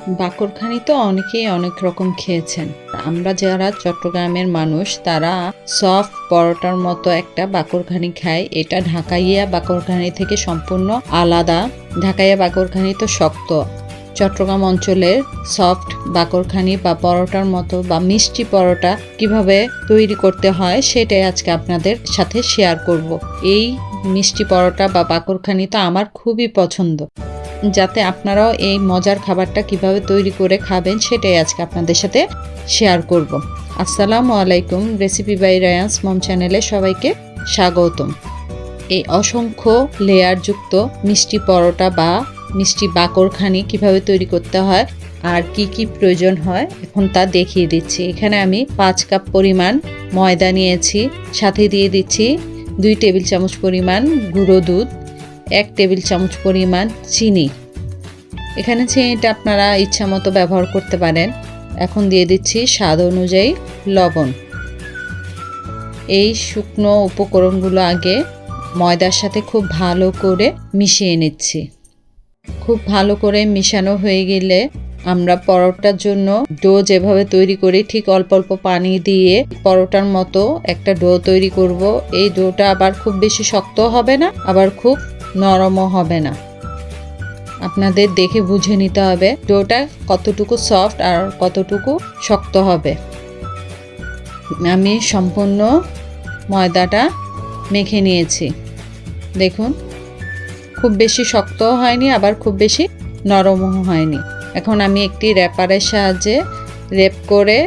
বাকরখানি তো অনেকেই অনেক রকম খেয়েছেন। আমরা যারা চট্টগ্রামের মানুষ তারা সফট পরোটার মতো একটা বাকরখানি খাই। এটা ঢাকাইয়া বাকরখানি থেকে সম্পূর্ণ আলাদা। ঢাকাইয়া বাকরখানি তো শক্ত। চট্টগ্রাম অঞ্চলের সফট বাকরখানি বা পরোটার মতো বা মিষ্টি পরোটা কিভাবে তৈরি করতে হয় সেটাই আজকে আপনাদের সাথে শেয়ার করব। এই মিষ্টি পরোটা বা বাকরখানি তো আমার খুবই পছন্দ। যাতে আপনারাও এই মজার খাবারটা কিভাবে তৈরি করে খাবেন সেটাই আজকে আপনাদের সাথে শেয়ার করব। আসসালামু আলাইকুম, রেসিপি বাই রায়ান্স মম চ্যানেলে সবাইকে স্বাগতম। এই অসংখ্য লেয়ারযুক্ত মিষ্টি পরোটা বা মিষ্টি বাকরখানি কিভাবে তৈরি করতে হয় আর কি কি প্রয়োজন হয় এখন তা দেখিয়ে দিচ্ছি। এখানে আমি 5 কাপ পরিমাণ ময়দা নিয়েছি, সাথে দিয়ে দিচ্ছি 2 টেবিল চামচ পরিমাণ গুঁড়ো দুধ, 1 টেবিল চামচ পরিমাণ চিনি। এখানে চিনিটা আপনারা ইচ্ছা মতো ব্যবহার করতে পারেন। এখন দিয়ে দিচ্ছি স্বাদ অনুযায়ী লবণ। এই শুকনো উপকরণগুলো আগে ময়দার সাথে খুব ভালো করে মিশিয়ে নিচ্ছি। খুব ভালো করে মিশানো হয়ে গেলে আমরা পরোটার জন্য ডো যেভাবে তৈরি করি ঠিক অল্প অল্প পানি দিয়ে পরোটার মতো একটা ডো তৈরি করব। এই ডোটা আবার খুব বেশি শক্ত হবে না, আবার খুব নরমও হবে না। আপনাদের দেখে বুঝে নিতে হবে ডোটা কতটুকু সফট আর কতটুকু শক্ত হবে। আমি সম্পূর্ণ ময়দাটা মেখে নিয়েছি। দেখুন, খুব বেশি শক্তও হয়নি, আবার খুব বেশি নরমও হয়নি। এখন আমি একটি র্যাপারের সাহায্যে র্যাপ করে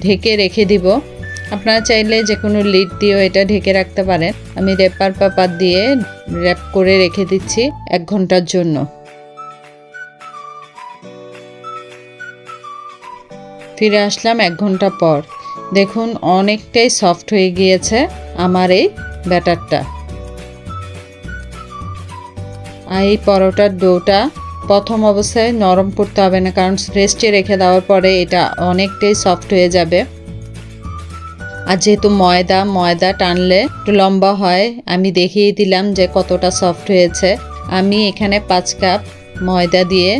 ঢেকে রেখে দিব। আপনারা চাইলে যে কোনো লিড দিয়েও এটা ঢেকে রাখতে পারেন। আমি র্যাপার পেপার দিয়ে র্যাপ করে রেখে দিচ্ছি 1 ঘন্টার জন্য। ফিরে আসলাম 1 ঘন্টা পর। দেখুন অনেকটাই সফট হয়ে গিয়েছে আমার এই ব্যাটারটা। আর এই পরোটার ডোটা প্রথম অবস্থায় নরম করতে হবে না, কারণ রেস্টে রেখে দেওয়ার পরে এটা অনেকটাই সফট হয়ে যাবে। আর যেহেতু ময়দা টানলে একটু লম্বা হয়, আমি দেখিয়ে দিলাম যে কতটা সফট হয়েছে। আমি এখানে 5 কাপ ময়দা দিয়ে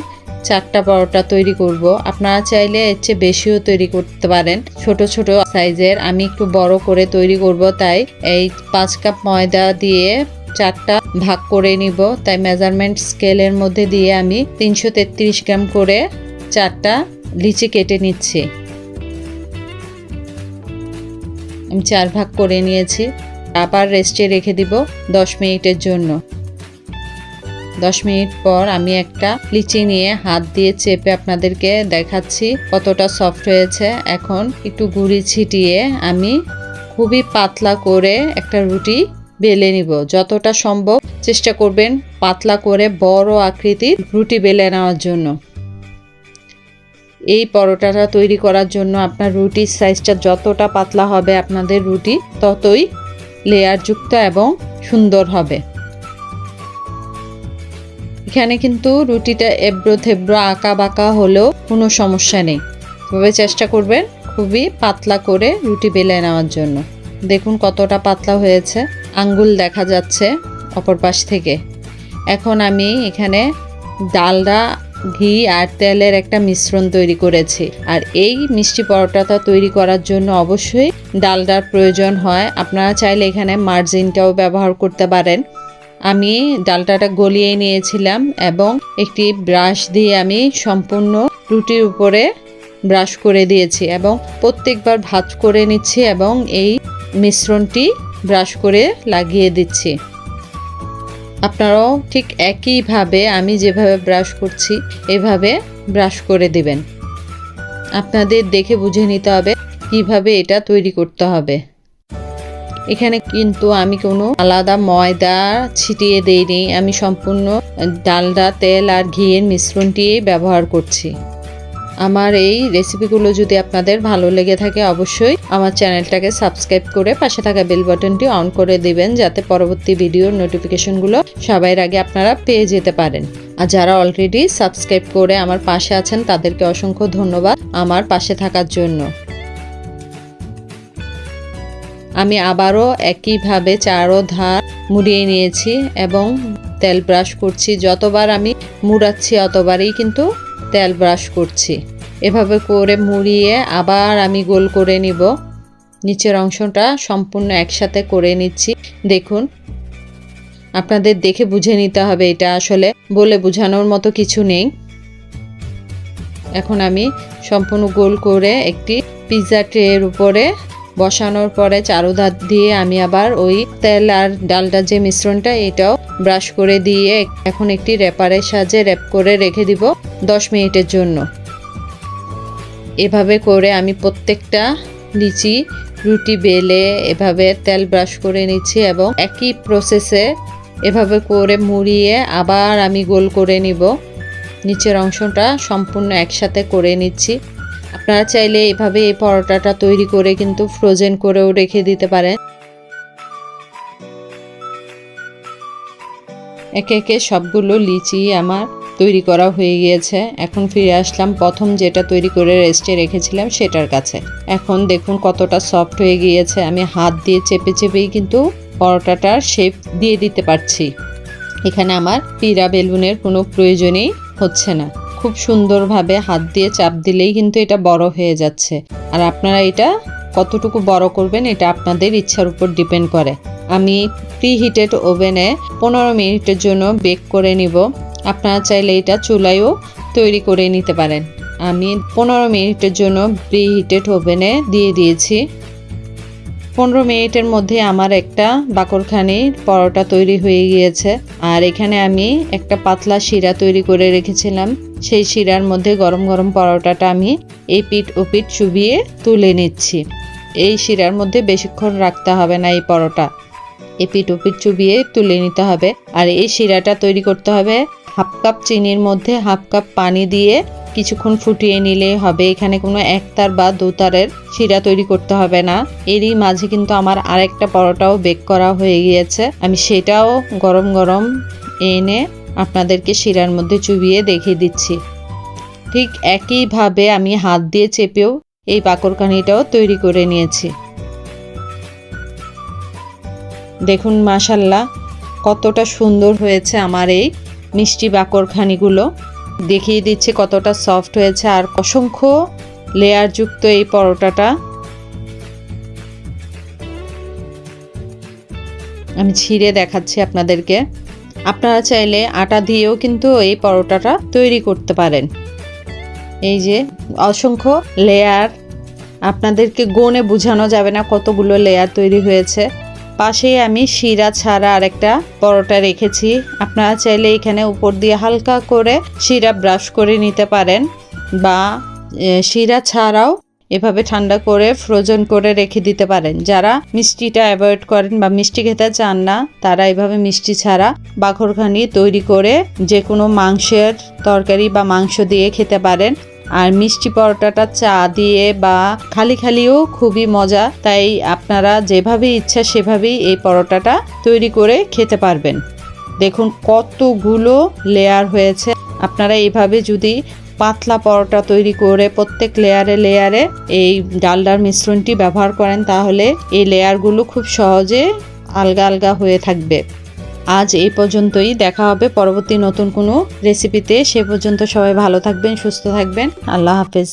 4টা পরোটা তৈরি করব। আপনারা চাইলে এর চেয়ে বেশিও তৈরি করতে পারেন, ছোট ছোট সাইজের। আমি একটু বড় করে তৈরি করব, তাই এই 5 কাপ ময়দা দিয়ে 4টা ভাগ করে নিব। তাই মেজারমেন্ট স্কেলের মধ্যে দিয়ে আমি 333 গ্রাম করে 4টা লিচি কেটে নিচ্ছি। আমি 4 ভাগ করে নিয়েছি। আবার রেস্টে রেখে দিব 10 মিনিটের জন্য। 10 মিনিট পর আমি একটা লিচি নিয়ে হাত দিয়ে চেপে আপনাদেরকে দেখাচ্ছি কতটা সফট হয়েছে। এখন একটু গুঁড়ি ছিটিয়ে আমি খুবই পাতলা করে একটা রুটি বেলে নিব। যতটা সম্ভব চেষ্টা করবেন পাতলা করে বড় আকৃতির রুটি বেলে নেওয়ার জন্য। এই পরোটাটা তৈরি করার জন্য আপনার রুটির সাইজটা যতটা পাতলা হবে আপনাদের রুটি ততই লেয়ারযুক্ত এবং সুন্দর হবে। এখানে কিন্তু রুটিটা এবড়ো থেবড়ো আঁকা বাঁকা হলেও কোনো সমস্যা নেই, তবে চেষ্টা করবেন খুবই পাতলা করে রুটি বেলে নেওয়ার জন্য। দেখুন কতটা পাতলা হয়েছে, আঙ্গুল দেখা যাচ্ছে অপর পাশ থেকে। এখন আমি এখানে ডালডা, ঘি আর তেলের একটা মিশ্রণ তৈরি করেছি। আর এই মিষ্টি পরোটাটা তৈরি করার জন্য অবশ্যই ডালডার প্রয়োজন হয়। আপনারা চাইলে এখানে মার্জিনটাও ব্যবহার করতে পারেন। আমি ডালটাটা গলিয়ে নিয়েছিলাম এবং একটি ব্রাশ দিয়ে আমি সম্পূর্ণ রুটির উপরে ব্রাশ করে দিয়েছি এবং প্রত্যেকবার ভাঁজ করে নিচ্ছি এবং এই মিশ্রণটি ব্রাশ করে লাগিয়ে দিচ্ছি। আপনারাও ঠিক একইভাবে আমি যেভাবে ব্রাশ করছি এভাবে ব্রাশ করে দিবেন। আপনাদের দেখে বুঝে নিতে হবে কিভাবে এটা তৈরি করতে হবে। এখানে কিন্তু আমি কোনো আলাদা ময়দা ছিটিয়ে দেইনি, আমি সম্পূর্ণ ডালডা, তেল আর ঘিয়ের মিশ্রণটি ব্যবহার করছি। আমার এই রেসিপিগুলো যদি আপনাদের ভালো লেগে থাকে অবশ্যই আমার চ্যানেলটাকে সাবস্ক্রাইব করে পাশে থাকা বেল বাটনটি অন করে দিবেন, যাতে পরবর্তী ভিডিওর নোটিফিকেশনগুলো সবার আগে আপনারা পেয়ে যেতে পারেন। আর যারা অলরেডি সাবস্ক্রাইব করে আমার পাশে আছেন তাদেরকে অসংখ্য ধন্যবাদ আমার পাশে থাকার জন্য। আমি আবারও একইভাবে 4 ধার মুড়িয়ে নিয়েছি এবং তেল ব্রাশ করছি। যতবার আমি মুড়াচ্ছি অতবারই কিন্তু তেল ব্রাশ করছি। এভাবে করে মুড়িয়ে আবার আমি গোল করে নিব। নিচের অংশটা সম্পূর্ণ একসাথে করে নিচ্ছি। দেখুন, আপনাদের দেখে বুঝে নিতে হবে, এটা আসলে বলে বোঝানোর মতো কিছু নেই। এখন আমি সম্পূর্ণ গোল করে একটি পিৎজা ট্রের উপরে বসানোর পরে চারুধার দিয়ে আমি আবার ওই তেল আর ডালটার যে মিশ্রণটা এটাও ব্রাশ করে দিয়ে এখন একটি র্যাপারের সাহায্যে র্যাপ করে রেখে দিব 10 মিনিটের জন্য। এভাবে করে আমি প্রত্যেকটা লিচি রুটি বেলে এভাবে তেল ব্রাশ করে নিচ্ছি এবং একই প্রসেসে এভাবে করে মুড়িয়ে আবার আমি গোল করে নিব। নিচের অংশটা সম্পূর্ণ একসাথে করে নিচ্ছি। আপনারা চাইলে এভাবে এই পরোটাটা তৈরি করে কিন্তু ফ্রোজেন করেও রেখে দিতে পারেন। একে একে সবগুলো লিচি আমার তৈরি করা হয়ে গিয়েছে। এখন ফিরে আসলাম প্রথম যেটা তৈরি করে রেস্টে রেখেছিলাম সেটার কাছে। এখন দেখুন কতটা সফট হয়ে গিয়েছে। আমি হাত দিয়ে চেপে চেপেই কিন্তু পরোটাটার শেপ দিয়ে দিতে পারছি। এখানে আমার পিড়া বেলুনের কোনো প্রয়োজনই হচ্ছে না। খুব সুন্দরভাবে হাত দিয়ে চাপ দিলেই কিন্তু এটা বড় হয়ে যাচ্ছে। আর আপনারা এটা কতটুকু বড় করবেন এটা আপনাদের ইচ্ছার উপর ডিপেন্ড করে। আমি প্রিহিটেড ওভেনে 15 মিনিটের জন্য বেক করে নিব। আপনারা চাইলে এটা চুলায়ও তৈরি করে নিতে পারেন। আমি 15 মিনিটের জন্য প্রিহিটেড ওভেনে দিয়ে দিয়েছি। 15 মিনিটের মধ্যে আমার একটা বাকরখানি পরোটা তৈরি হয়ে গিয়েছে। আর এখানে আমি একটা পাতলা শিরা তৈরি করে রেখেছিলাম। সেই শিরার মধ্যে গরম গরম পরোটাটা আমি এই পিঠ ও পিঠ চুবিয়ে তুলে নিচ্ছি। এই শিরার মধ্যে বেশিক্ষণ রাখতে হবে না, এই পরোটা এই পিঠ ও পিঠ চুবিয়ে তুলে নিতে হবে। আর এই শিরাটা তৈরি করতে হবে হাফ কাপ চিনির মধ্যে হাফ কাপ পানি দিয়ে কিছুক্ষণ ফুটিয়ে নিলেই হবে। এখানে কোনো একতার বা দুতারের শিরা তৈরি করতে হবে না। এরই মাঝে কিন্তু আমার আরেকটা পরোটাও বেক করা হয়ে গিয়েছে। আমি সেটাও গরম গরম এনে আপনাদেরকে শিরার মধ্যে চুবিয়ে দেখিয়ে দিচ্ছি। ঠিক একইভাবে আমি হাত দিয়ে চেপেও এই বাকরখানিটাও তৈরি করে নিয়েছি। দেখুন মাশাআল্লাহ কতটা সুন্দর হয়েছে আমার এই মিষ্টি বাকরখানিগুলো। দেখিয়ে দিচ্ছে কতটা সফট হয়েছে আর অসংখ্য লেয়ারযুক্ত এই পরোটাটা। আমি ছিঁড়ে দেখাচ্ছি আপনাদেরকে। আপনারা চাইলে আটা দিয়েও কিন্তু এই পরোটাটা তৈরি করতে পারেন। এই যে অসংখ্য লেয়ার, আপনাদেরকে গুণে বোঝানো যাবে না কতগুলো লেয়ার তৈরি হয়েছে। পাশেই আমি শিরা ছাড়া আরেকটা পরোটা রেখেছি। আপনারা চাইলে এখানে উপর দিয়ে হালকা করে শিরা ব্রাশ করে নিতে পারেন বা শিরা ছাড়াও এভাবে ঠান্ডা করে ফ্রোজেন করে রেখে দিতে পারেন। যারা মিষ্টিটা অ্যাভয়েড করেন বা মিষ্টি খেতে চান না তারা এভাবে মিষ্টি ছাড়া বাকরখানি তৈরি করে যে কোনো মাংসের তরকারি বা মাংস দিয়ে খেতে পারেন। আর মিষ্টি পরোটাটা চা দিয়ে বা খালি খালিও খুবই মজা। তাই আপনারা যেভাবে ইচ্ছা সেভাবেই এই পরোটাটা তৈরি করে খেতে পারবেন। দেখুন কতগুলো লেয়ার হয়েছে। আপনারা এইভাবে যদি পাতলা পরোটা তৈরি করে প্রত্যেক লেয়ারে লেয়ারে এই ডালডার মিশ্রণটি ব্যবহার করেন তাহলে এই লেয়ারগুলো খুব সহজে আলগা আলগা হয়ে থাকবে। আজ এই পর্যন্তই। দেখা হবে পরবর্তী নতুন কোনো রেসিপিতে। সে পর্যন্ত সবাই ভালো থাকবেন, সুস্থ থাকবেন। আল্লাহ হাফেজ।